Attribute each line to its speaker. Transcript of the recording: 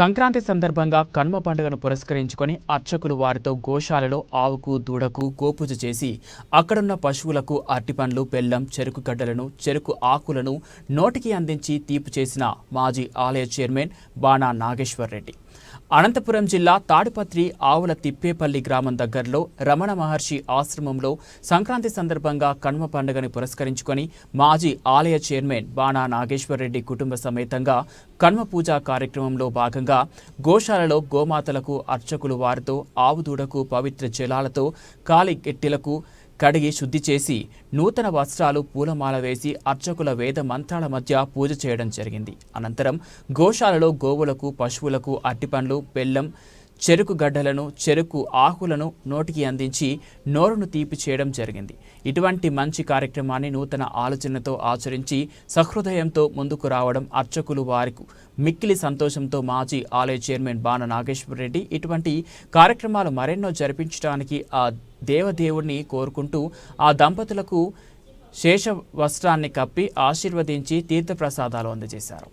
Speaker 1: సంక్రాంతి సందర్భంగా కనుమ పండుగను పురస్కరించుకొని అర్చకులు వారితో గోశాలలో ఆవుకు దూడకు గోపూజ చేసి అక్కడున్న పశువులకు అరటిపండ్లు బెల్లం చెరుకు గడ్డలను చెరుకు ఆకులను నోటికి అందించి తీపు చేసిన మాజీ ఆలయ చైర్మన్ బాణా నాగేశ్వర్ రెడ్డి. అనంతపురం జిల్లా తాడిపత్రి ఆవుల తిప్పేపల్లి గ్రామం దగ్గరలో రమణ మహర్షి ఆశ్రమంలో సంక్రాంతి సందర్భంగా కనుమ పండుగని పురస్కరించుకొని మాజీ ఆలయ చైర్మన్ బాణా నాగేశ్వర్ రెడ్డి కుటుంబ సమేతంగా కనుమ పూజా కార్యక్రమంలో భాగంగా గోశాలలో గోమాతలకు అర్చకులు వారితో ఆవు దూడకు పవిత్ర జలాలతో కాలి గెట్టెలకు కడిగి శుద్ధి చేసి నూతన వస్త్రాలు పూలమాల వేసి అర్చకుల వేద మంత్రాల మధ్య పూజ చేయడం జరిగింది. అనంతరం గోశాలలో గోవులకు పశువులకు అరటిపండ్లు బెల్లం చెరుకు గడ్డలను చెరుకు ఆకులను నోటికి అందించి నోరును తీపి చేయడం జరిగింది. ఇటువంటి మంచి కార్యక్రమాన్ని నూతన ఆలోచనతో ఆచరించి సహృదయంతో ముందుకు రావడం అర్చకులు వారికి మిక్కిలి సంతోషంతో మాజీ ఆలయ చైర్మన్ బాణ నాగేశ్వర రెడ్డి ఇటువంటి కార్యక్రమాలు మరెన్నో జరిపించడానికి ఆ దేవదేవుడిని కోరుకుంటూ ఆ దంపతులకు శేష వస్త్రాన్ని కప్పి ఆశీర్వదించి తీర్థప్రసాదాలు అందజేశారు.